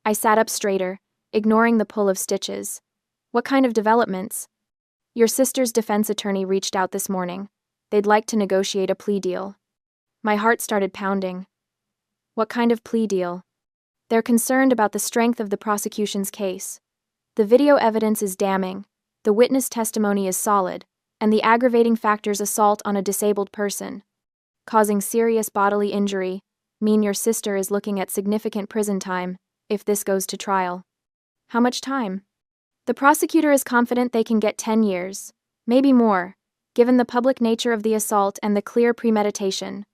A: I sat up straighter, ignoring the pull of stitches. What kind of developments? Your sister's defense attorney reached out this morning. They'd like to negotiate a plea deal. My heart started pounding. What kind of plea deal? They're concerned about the strength of the prosecution's case. The video evidence is damning, the witness testimony is solid, and the aggravating factors assault on a disabled person, causing serious bodily injury, mean your sister is looking at significant prison time, if this goes to trial. How much time? The prosecutor is confident they can get 10 years, maybe more, given the public nature of the assault and the clear premeditation.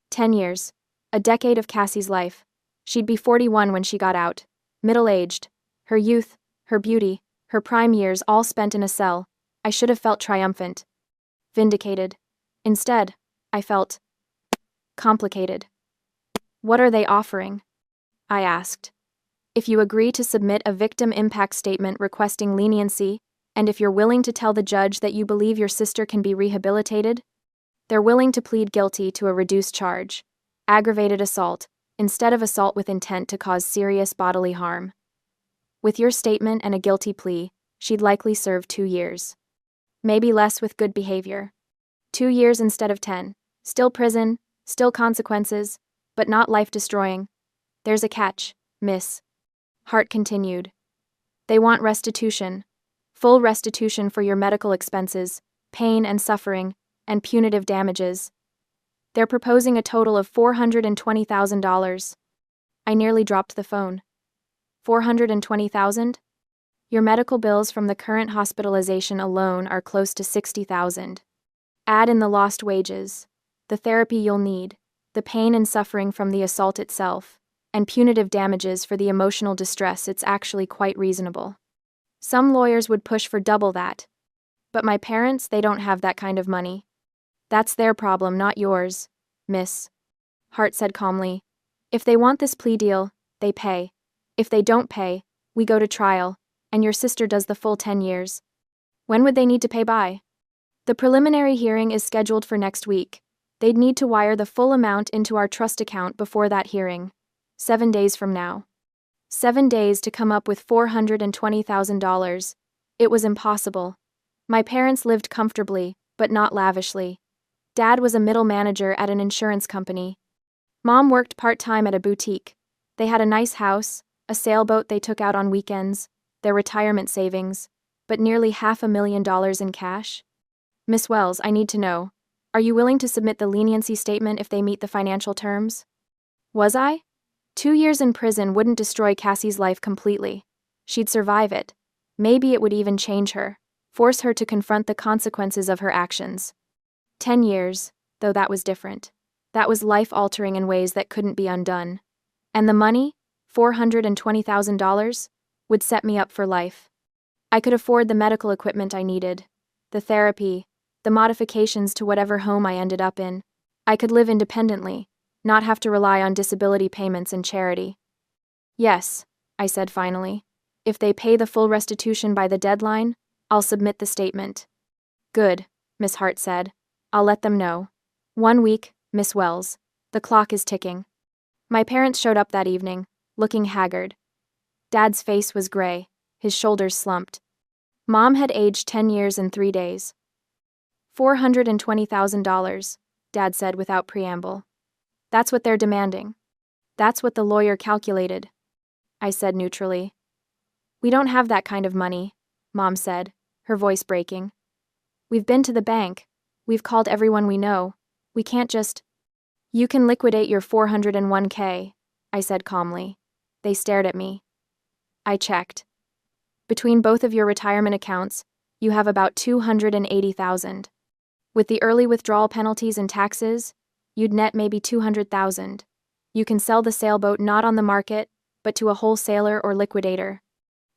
A: 10 years. A decade of Cassie's life. She'd be 41 when she got out. Middle-aged. Her youth, her beauty, her prime years all spent in a cell. I should have felt triumphant. Vindicated. Instead, I felt complicated. What are they offering? I asked. If you agree to submit a victim impact statement requesting leniency, and if you're willing to tell the judge that you believe your sister can be rehabilitated, they're willing to plead guilty to a reduced charge, aggravated assault, instead of assault with intent to cause serious bodily harm. With your statement and a guilty plea, she'd likely serve 2 years. Maybe less with good behavior. 2 years instead of 10. Still prison, still consequences, but not life-destroying. There's a catch, miss. Hart continued. They want restitution. Full restitution for your medical expenses, pain and suffering, and punitive damages. They're proposing a total of $420,000. I nearly dropped the phone. $420,000? Your medical bills from the current hospitalization alone are close to $60,000. Add in the lost wages, the therapy you'll need, the pain and suffering from the assault itself, and punitive damages for the emotional distress. It's actually quite reasonable. Some lawyers would push for double that. But my parents, they don't have that kind of money. That's their problem, not yours, miss. Hart said calmly. If they want this plea deal, they pay. If they don't pay, we go to trial, and your sister does the full 10 years. When would they need to pay by? The preliminary hearing is scheduled for next week. They'd need to wire the full amount into our trust account before that hearing. 7 days from now. 7 days to come up with $420,000. It was impossible. My parents lived comfortably, but not lavishly. Dad was a middle manager at an insurance company. Mom worked part-time at a boutique. They had a nice house, a sailboat they took out on weekends, their retirement savings, but nearly $500,000 in cash. Miss Wells, I need to know. Are you willing to submit the leniency statement if they meet the financial terms? Was I? 2 years in prison wouldn't destroy Cassie's life completely. She'd survive it. Maybe it would even change her, force her to confront the consequences of her actions. 10 years, though, that was different. That was life-altering in ways that couldn't be undone. And the money, $420,000, would set me up for life. I could afford the medical equipment I needed, the therapy, the modifications to whatever home I ended up in. I could live independently, not have to rely on disability payments and charity. Yes, I said finally. If they pay the full restitution by the deadline, I'll submit the statement. Good, Miss Hart said. I'll let them know. 1 week, Miss Wells. The clock is ticking. My parents showed up that evening, looking haggard. Dad's face was gray, his shoulders slumped. Mom had aged 10 years in 3 days. $420,000, Dad said without preamble. That's what they're demanding. That's what the lawyer calculated, I said neutrally. We don't have that kind of money, Mom said, her voice breaking. We've been to the bank. We've called everyone we know. We can't just... You can liquidate your $401k, I said calmly. They stared at me. I checked. Between both of your retirement accounts, you have about $280,000. With the early withdrawal penalties and taxes, you'd net maybe $200,000. You can sell the sailboat not on the market, but to a wholesaler or liquidator.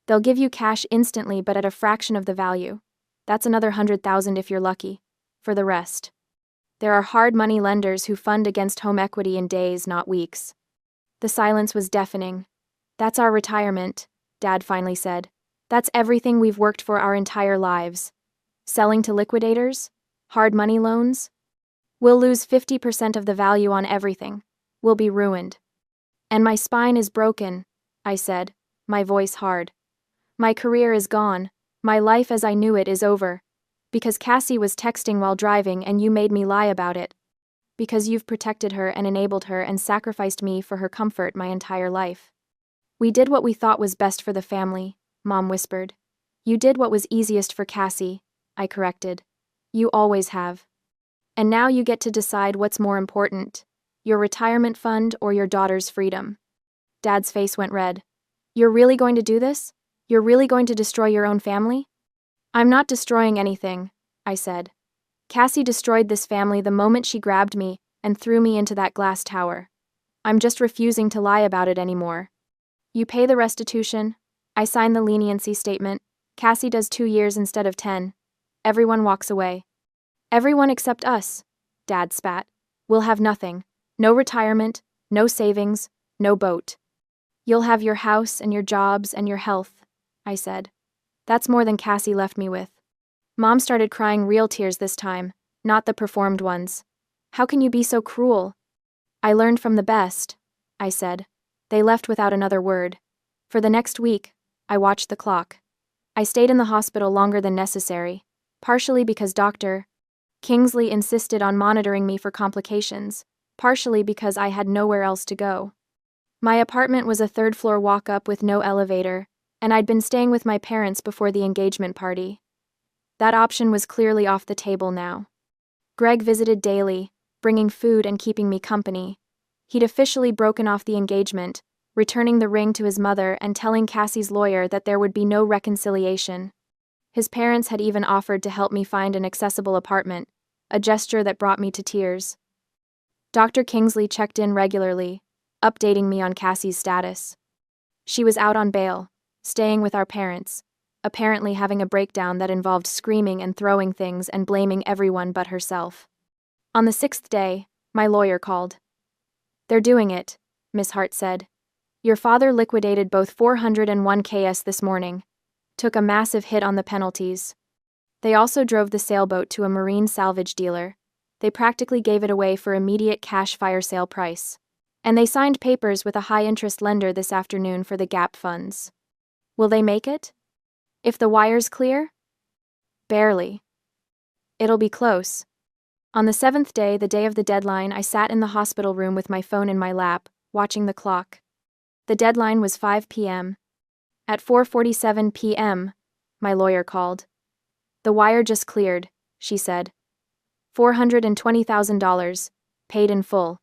A: They'll give you cash instantly but at a fraction of the value. That's another $100,000 if you're lucky. For the rest. There are hard money lenders who fund against home equity in days, not weeks. The silence was deafening. That's our retirement, Dad finally said. That's everything we've worked for our entire lives. Selling to liquidators? Hard money loans? We'll lose 50% of the value on everything. We'll be ruined. And my spine is broken, I said, my voice hard. My career is gone. My life as I knew it is over. Because Cassie was texting while driving and you made me lie about it. Because you've protected her and enabled her and sacrificed me for her comfort my entire life. We did what we thought was best for the family, Mom whispered. You did what was easiest for Cassie, I corrected. You always have. And now you get to decide what's more important, your retirement fund or your daughter's freedom. Dad's face went red. You're really going to do this? You're really going to destroy your own family? I'm not destroying anything, I said. Cassie destroyed this family the moment she grabbed me and threw me into that glass tower. I'm just refusing to lie about it anymore. You pay the restitution. I sign the leniency statement. Cassie does 2 years instead of 10. Everyone walks away. Everyone except us, Dad spat. We'll have nothing. No retirement, no savings, no boat. You'll have your house and your jobs and your health, I said. That's more than Cassie left me with. Mom started crying real tears this time, not the performed ones. How can you be so cruel? I learned from the best, I said. They left without another word. For the next week, I watched the clock. I stayed in the hospital longer than necessary, partially because Dr. Kingsley insisted on monitoring me for complications, partially because I had nowhere else to go. My apartment was a third-floor walk-up with no elevator, and I'd been staying with my parents before the engagement party. That option was clearly off the table now. Greg visited daily, bringing food and keeping me company. He'd officially broken off the engagement, returning the ring to his mother and telling Cassie's lawyer that there would be no reconciliation. His parents had even offered to help me find an accessible apartment, a gesture that brought me to tears. Dr. Kingsley checked in regularly, updating me on Cassie's status. She was out on bail, staying with our parents, apparently having a breakdown that involved screaming and throwing things and blaming everyone but herself. On the 6th day, my lawyer called. They're doing it, Miss Hart said. Your father liquidated both 401 KS this morning. Took a massive hit on the penalties. They also drove the sailboat to a marine salvage dealer. They practically gave it away for immediate cash fire sale price. And they signed papers with a high-interest lender this afternoon for the gap funds. Will they make it? If the wire's clear? Barely. It'll be close. On the 7th day, the day of the deadline, I sat in the hospital room with my phone in my lap, watching the clock. The deadline was 5 p.m. At 4:47 p.m., my lawyer called. The wire just cleared, she said. $420,000, paid in full.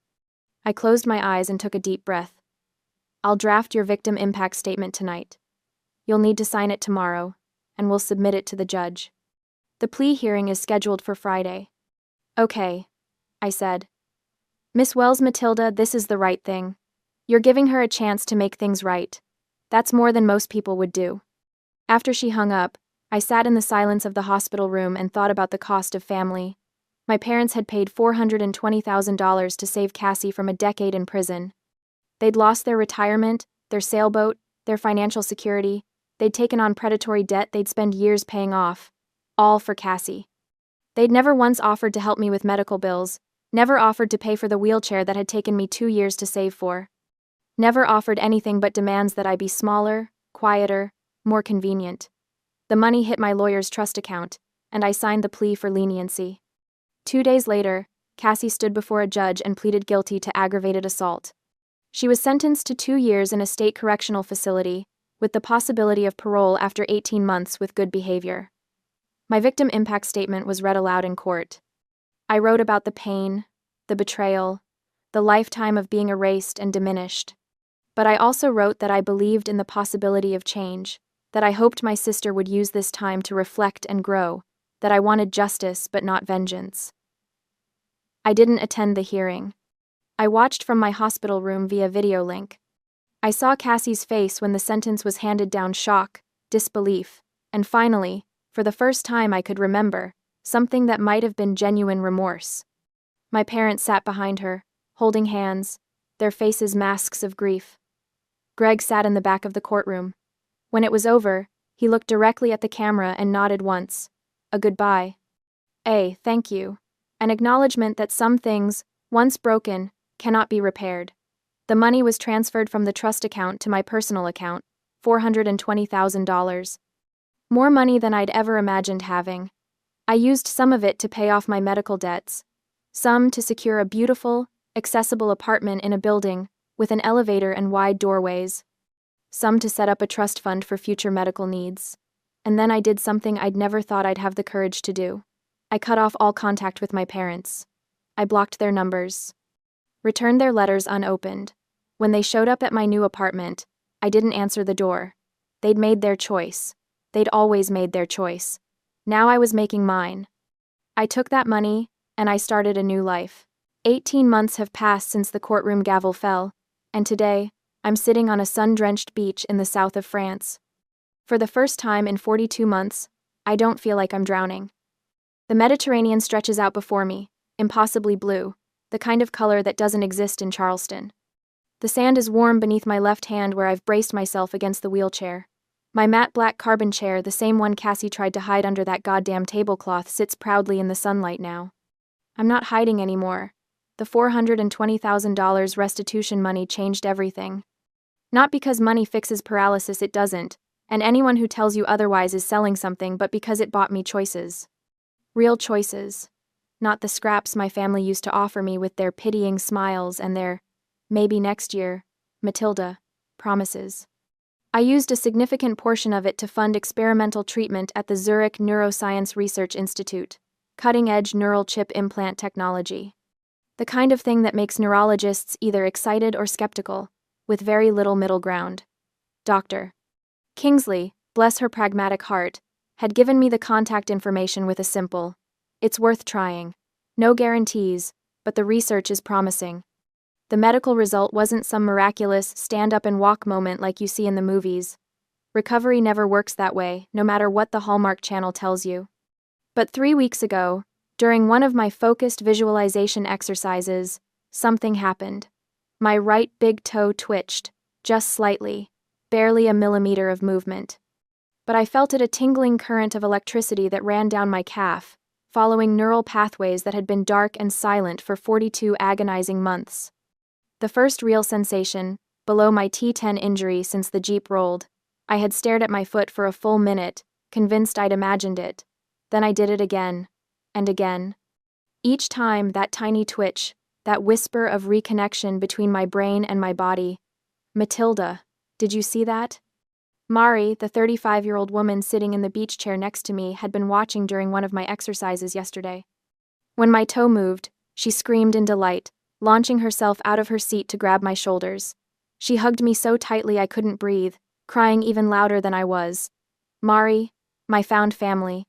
A: I closed my eyes and took a deep breath. I'll draft your victim impact statement tonight. You'll need to sign it tomorrow, and we'll submit it to the judge. The plea hearing is scheduled for Friday. Okay, I said. Miss Wells Matilda, this is the right thing. You're giving her a chance to make things right. That's more than most people would do. After she hung up, I sat in the silence of the hospital room and thought about the cost of family. My parents had paid $420,000 to save Cassie from a decade in prison. They'd lost their retirement, their sailboat, their financial security. They'd taken on predatory debt they'd spend years paying off. All for Cassie. They'd never once offered to help me with medical bills, never offered to pay for the wheelchair that had taken me 2 years to save for. Never offered anything but demands that I be smaller, quieter, more convenient. The money hit my lawyer's trust account, and I signed the plea for leniency. 2 days later, Cassie stood before a judge and pleaded guilty to aggravated assault. She was sentenced to 2 years in a state correctional facility, with the possibility of parole after 18 months with good behavior. My victim impact statement was read aloud in court. I wrote about the pain, the betrayal, the lifetime of being erased and diminished. But I also wrote that I believed in the possibility of change, that I hoped my sister would use this time to reflect and grow, that I wanted justice but not vengeance. I didn't attend the hearing. I watched from my hospital room via video link. I saw Cassie's face when the sentence was handed down: shock, disbelief, and finally, for the first time I could remember, something that might have been genuine remorse. My parents sat behind her, holding hands, their faces masks of grief. Greg sat in the back of the courtroom. When it was over, he looked directly at the camera and nodded once. A goodbye. A thank you. An acknowledgement that some things, once broken, cannot be repaired. The money was transferred from the trust account to my personal account, $420,000. More money than I'd ever imagined having. I used some of it to pay off my medical debts, some to secure a beautiful, accessible apartment in a building with an elevator and wide doorways, some to set up a trust fund for future medical needs. And then I did something I'd never thought I'd have the courage to do. I cut off all contact with my parents. I blocked their numbers. Returned their letters unopened. When they showed up at my new apartment, I didn't answer the door. They'd made their choice. They'd always made their choice. Now I was making mine. I took that money, and I started a new life. 18 months have passed since the courtroom gavel fell, and today, I'm sitting on a sun-drenched beach in the south of France. For the first time in 42 months, I don't feel like I'm drowning. The Mediterranean stretches out before me, impossibly blue, the kind of color that doesn't exist in Charleston. The sand is warm beneath my left hand where I've braced myself against the wheelchair. My matte black carbon chair, the same one Cassie tried to hide under that goddamn tablecloth, sits proudly in the sunlight now. I'm not hiding anymore. The $420,000 restitution money changed everything. Not because money fixes paralysis, it doesn't, and anyone who tells you otherwise is selling something, but because it bought me choices. Real choices. Not the scraps my family used to offer me with their pitying smiles and their, maybe next year, Matilda, promises. I used a significant portion of it to fund experimental treatment at the Zurich Neuroscience Research Institute, cutting-edge neural chip implant technology. The kind of thing that makes neurologists either excited or skeptical, with very little middle ground. Dr. Kingsley, bless her pragmatic heart, had given me the contact information with a simple, "It's worth trying. No guarantees, but the research is promising." The medical result wasn't some miraculous stand-up-and-walk moment like you see in the movies. Recovery never works that way, no matter what the Hallmark Channel tells you. But 3 weeks ago, during one of my focused visualization exercises, something happened. My right big toe twitched, just slightly, barely a millimeter of movement. But I felt it, a tingling current of electricity that ran down my calf, following neural pathways that had been dark and silent for 42 agonizing months. The first real sensation, below my T10 injury since the Jeep rolled. I had stared at my foot for a full minute, convinced I'd imagined it. Then I did it again, and again. Each time, that tiny twitch, that whisper of reconnection between my brain and my body. Matilda, did you see that? Mari, the 35-year-old woman sitting in the beach chair next to me, had been watching during one of my exercises yesterday. When my toe moved, she screamed in delight, launching herself out of her seat to grab my shoulders. She hugged me so tightly I couldn't breathe, crying even louder than I was. Mari, my found family.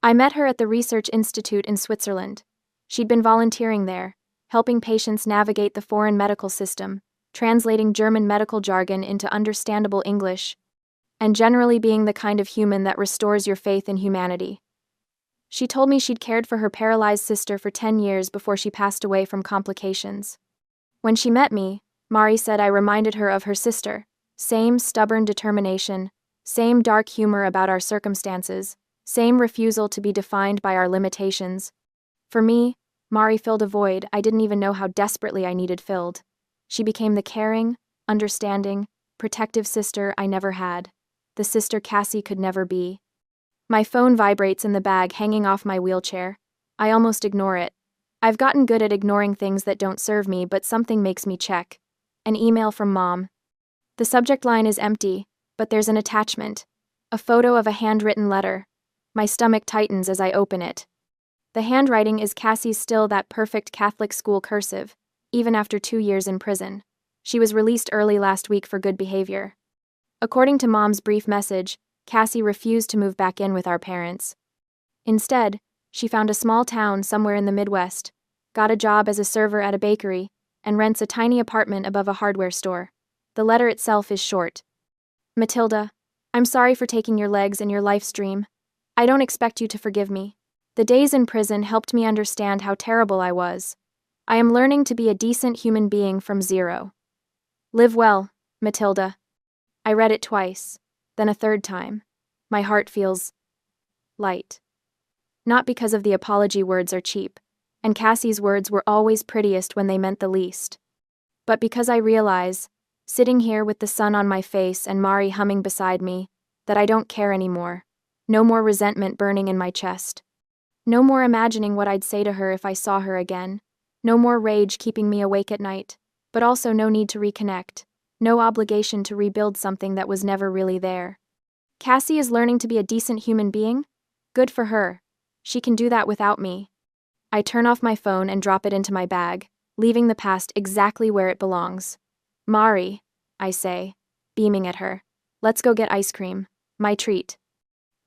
A: I met her at the Research Institute in Switzerland. She'd been volunteering there, helping patients navigate the foreign medical system, translating German medical jargon into understandable English, and generally being the kind of human that restores your faith in humanity. She told me she'd cared for her paralyzed sister for 10 years before she passed away from complications. When she met me, Mari said I reminded her of her sister. Same stubborn determination, same dark humor about our circumstances, same refusal to be defined by our limitations. For me, Mari filled a void I didn't even know how desperately I needed filled. She became the caring, understanding, protective sister I never had, the sister Cassie could never be. My phone vibrates in the bag hanging off my wheelchair. I almost ignore it. I've gotten good at ignoring things that don't serve me, but something makes me check. An email from Mom. The subject line is empty, but there's an attachment. A photo of a handwritten letter. My stomach tightens as I open it. The handwriting is Cassie's, still that perfect Catholic school cursive, even after 2 years in prison. She was released early last week for good behavior. According to Mom's brief message, Cassie refused to move back in with our parents. Instead, she found a small town somewhere in the Midwest, got a job as a server at a bakery, and rents a tiny apartment above a hardware store. The letter itself is short. Matilda, I'm sorry for taking your legs and your life's dream. I don't expect you to forgive me. The days in prison helped me understand how terrible I was. I am learning to be a decent human being from zero. Live well, Matilda. I read it twice, then a third time. My heart feels light. Not because of the apology words are cheap, and Cassie's words were always prettiest when they meant the least, but because I realize, sitting here with the sun on my face and Mari humming beside me, that I don't care anymore. No more resentment burning in my chest. No more imagining what I'd say to her if I saw her again. No more rage keeping me awake at night, but also no need to reconnect. No obligation to rebuild something that was never really there. Cassie is learning to be a decent human being? Good for her. She can do that without me. I turn off my phone and drop it into my bag, leaving the past exactly where it belongs. Mari, I say, beaming at her. Let's go get ice cream. My treat.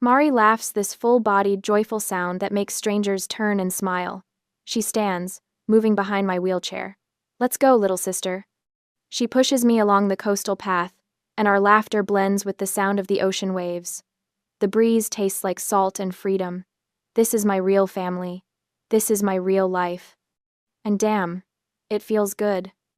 A: Mari laughs, this full-bodied, joyful sound that makes strangers turn and smile. She stands, moving behind my wheelchair. Let's go, little sister. She pushes me along the coastal path, and our laughter blends with the sound of the ocean waves. The breeze tastes like salt and freedom. This is my real family. This is my real life. And damn, it feels good.